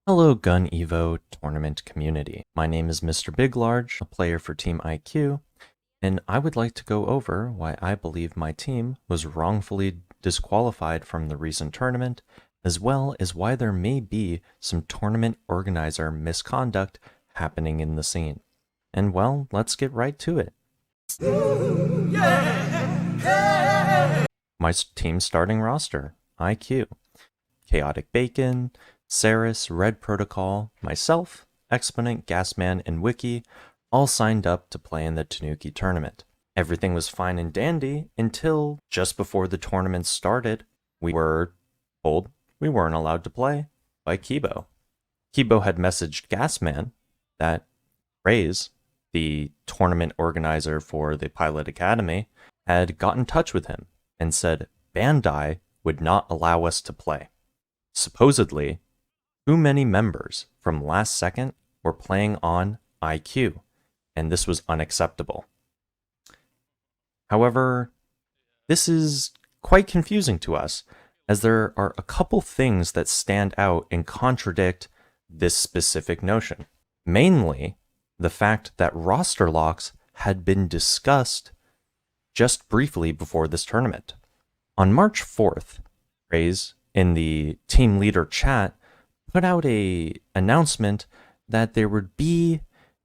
Hello Gun Evo tournament community. My name is Mr. Big Large, a player for Team IQ, and I would like to go over why I believe my team was wrongfully disqualified from the recent tournament, as well as why there may be some tournament organizer misconduct happening in the scene. And well, let's get right to it. My team starting roster: IQ, Chaotic Bacon, Saris, Red Protocol, myself, Exponent, Gasman, and Wiki all signed up to play in the Tanuki tournament. Everything was fine and dandy until just before the tournament started, we were told we weren't allowed to play by Kibo. Kibo had messaged Gasman that Raze, the tournament organizer for the Pilot Academy, had got in touch with him and said Bandai would not allow us to play. Supposedly, too many members from Last Second were playing on IQ, and this was unacceptable. However, this is quite confusing to us, as there are a couple things that stand out and contradict this specific notion. Mainly, the fact that roster locks had been discussed just briefly before this tournament. On March 4th, Raze, in the team leader chat, put out a announcement that there would be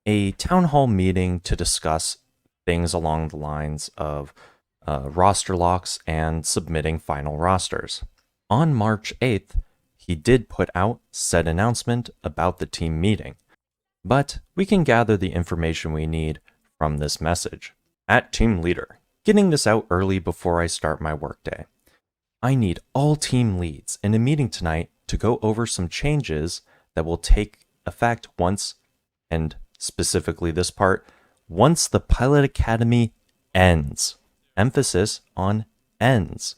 a town hall meeting to discuss things along the lines of roster locks and submitting final rosters. On March 8th, he did put out said announcement about the team meeting, but we can gather the information we need from this message. At team leader, getting this out early before I start my workday. I need all team leads in a meeting tonight to go over some changes that will take effect once, and specifically this part, once the Pilot Academy ends. Emphasis on ends.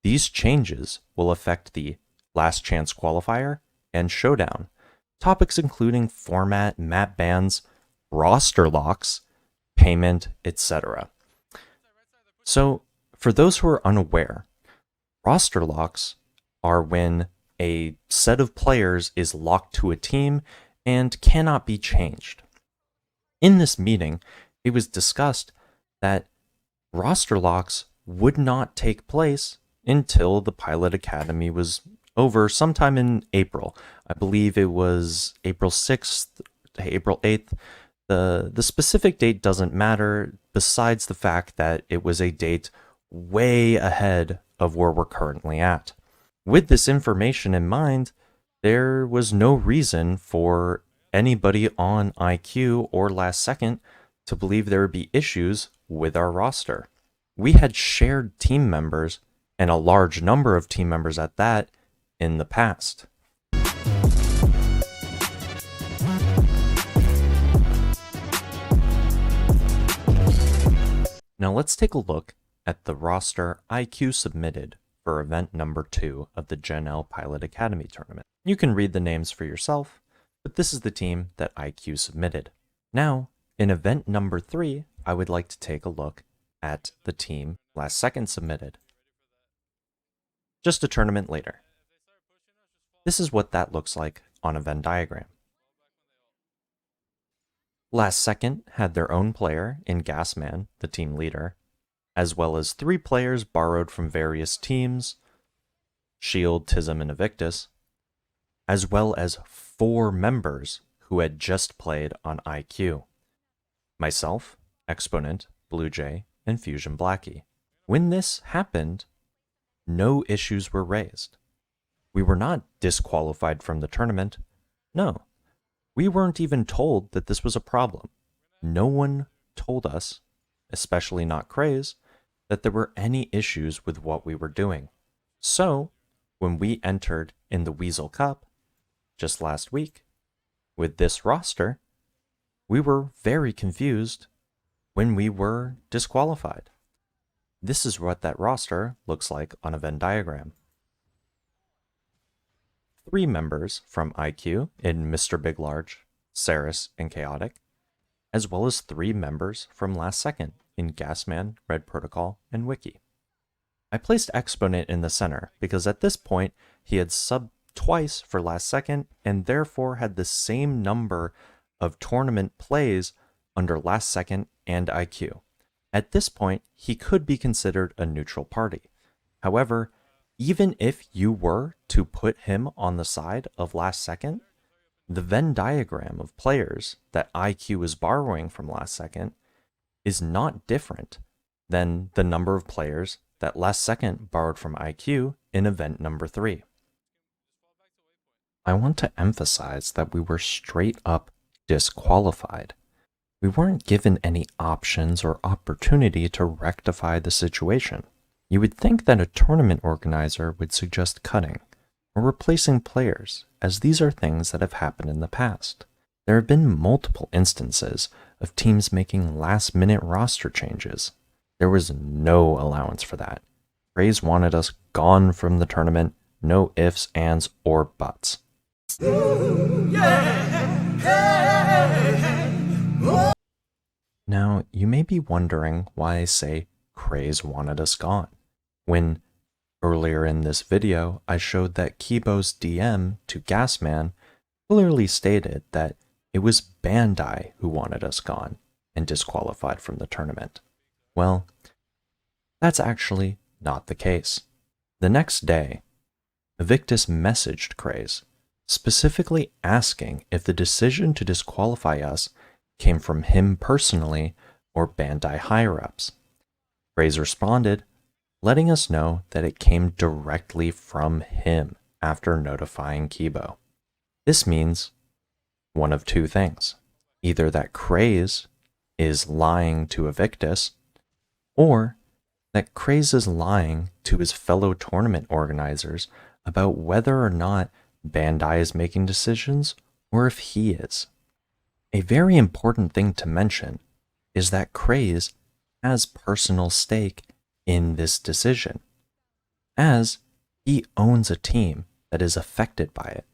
These changes will affect the Last Chance Qualifier and Showdown. Topics including format, map bans, roster locks, payment, etc. So, for those who are unaware, roster locks are when a set of players is locked to a team and cannot be changed. In this meeting, it was discussed that roster locks would not take place until the Pilot Academy was over sometime in April. I believe it was April 6th to April 8th. The specific date doesn't matter, besides the fact that it was a date way ahead of where we're currently at. With this information in mind, there was no reason for anybody on IQ or Last Second to believe there would be issues with our roster. We had shared team members, and a large number of team members at that, in the past. Now let's take a look at the roster IQ submitted for event number 2 of the Gen L Pilot Academy tournament. You can read the names for yourself, but this is the team that IQ submitted. Now, in event number 3, I would like to take a look at the team Last Second submitted. Just a tournament later. This is what that looks like on a Venn diagram. Last Second had their own player in Gasman, the team leader, as well as 3 players borrowed from various teams, Shield, Tism, and Evictus, as well as 4 members who had just played on IQ. Myself, Exponent, Blue Jay, and Fusion Blackie. When this happened, no issues were raised. We were not disqualified from the tournament. No, we weren't even told that this was a problem. No one told us, especially not Craze, that there were any issues with what we were doing. So, when we entered in the Weasel Cup, just last week, with this roster, we were very confused when we were disqualified. This is what that roster looks like on a Venn diagram. 3 members from IQ in Mr. Big Large, Saris, and Chaotic, as well as 3 members from Last Second in Gasman, Red Protocol, and Wiki. I placed Exponent in the center because at this point he had twice for last second and therefore had the same number of tournament plays under last second and IQ. At this point, he could be considered a neutral party. However, even if you were to put him on the side of last second, the Venn diagram of players that IQ is borrowing from last second is not different than the number of players that last second borrowed from IQ in event number 3. I want to emphasize that we were straight up disqualified. We weren't given any options or opportunity to rectify the situation. You would think that a tournament organizer would suggest cutting or replacing players, as these are things that have happened in the past. There have been multiple instances of teams making last-minute roster changes. There was no allowance for that. Craze wanted us gone from the tournament, no ifs, ands, or buts. Now, you may be wondering why I say Craze wanted us gone, when earlier in this video I showed that Kibo's DM to Gasman clearly stated that it was Bandai who wanted us gone and disqualified from the tournament. Well, that's actually not the case. The next day, Evictus messaged Craze, specifically asking if the decision to disqualify us came from him personally or Bandai higher-ups. Craze responded, letting us know that it came directly from him after notifying Kibo. This means one of two things. Either that Craze is lying to Evictus, or that Craze is lying to his fellow tournament organizers about whether or not Bandai is making decisions or if he is. A very important thing to mention is that Craze has personal stake in this decision, as he owns a team that is affected by it.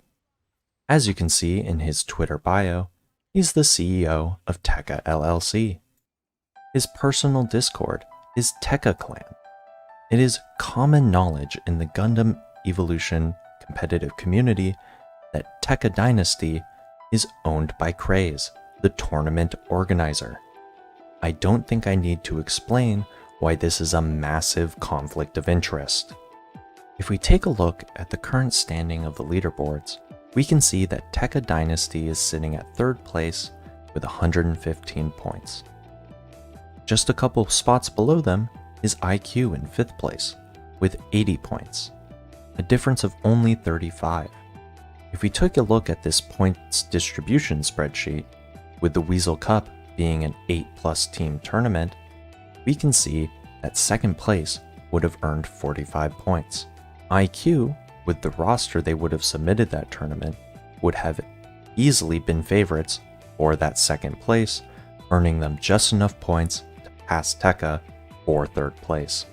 As you can see in his Twitter bio, he's the CEO of Tekka LLC. His personal Discord is Tekka Clan. It is common knowledge in the Gundam Evolution competitive community that Tekka Dynasty is owned by Craze, the tournament organizer. I don't think I need to explain why this is a massive conflict of interest. If we take a look at the current standing of the leaderboards, we can see that Tekka Dynasty is sitting at 3rd place with 115 points. Just a couple spots below them is IQ in 5th place with 80 points, a difference of only 35. If we took a look at this points distribution spreadsheet, with the Weasel Cup being an 8+ team tournament, we can see that 2nd place would have earned 45 points. IQ, with the roster they would have submitted that tournament, would have easily been favorites for that 2nd place, earning them just enough points to pass Tekka for 3rd place.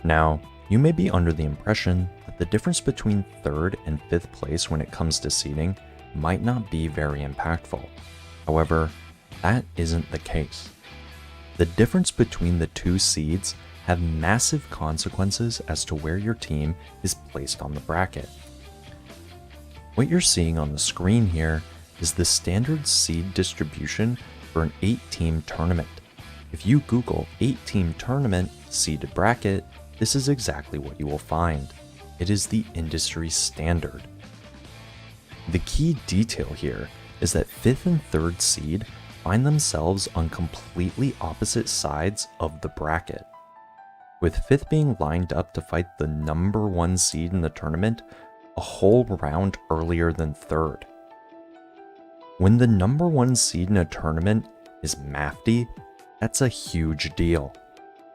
Now, you may be under the impression that the difference between 3rd and 5th place when it comes to seeding might not be very impactful. However, that isn't the case. The difference between the two seeds have massive consequences as to where your team is placed on the bracket. What you're seeing on the screen here is the standard seed distribution for an 8-team tournament. If you Google 8-team tournament seeded bracket, this is exactly what you will find. It is the industry standard. The key detail here is that 5th and 3rd seed find themselves on completely opposite sides of the bracket, with 5th being lined up to fight the number 1 seed in the tournament a whole round earlier than 3rd. When the number 1 seed in a tournament is Mafty, that's a huge deal.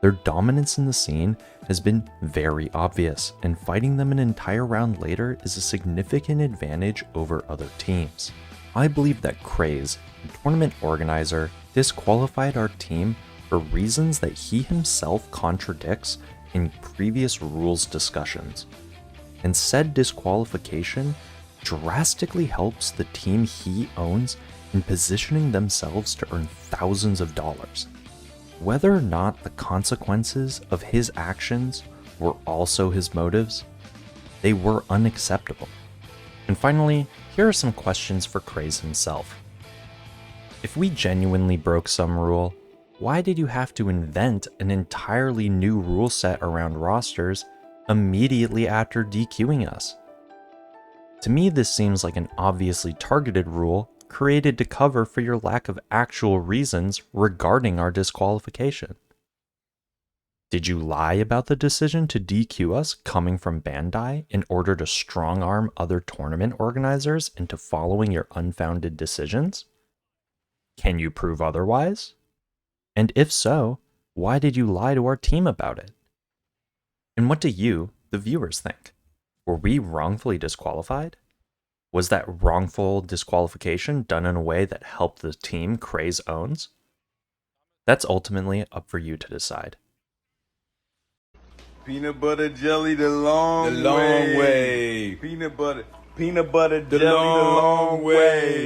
Their dominance in the scene has been very obvious, and fighting them an entire round later is a significant advantage over other teams. I believe that Craze, the tournament organizer, disqualified our team for reasons that he himself contradicts in previous rules discussions, and said disqualification drastically helps the team he owns in positioning themselves to earn thousands of dollars. Whether or not the consequences of his actions were also his motives, They were unacceptable. And finally, here are some questions for Craze himself. If we genuinely broke some rule, why did you have to invent an entirely new rule set around rosters immediately after DQing us? To me, this seems like an obviously targeted rule created to cover for your lack of actual reasons regarding our disqualification. Did you lie about the decision to DQ us coming from Bandai in order to strong-arm other tournament organizers into following your unfounded decisions? Can you prove otherwise? And if so, why did you lie to our team about it? And what do you, the viewers, think? Were we wrongfully disqualified? Was that wrongful disqualification done in a way that helped the team Craze owns? That's ultimately up for you to decide. Peanut butter jelly the long way. Peanut butter jelly the long way.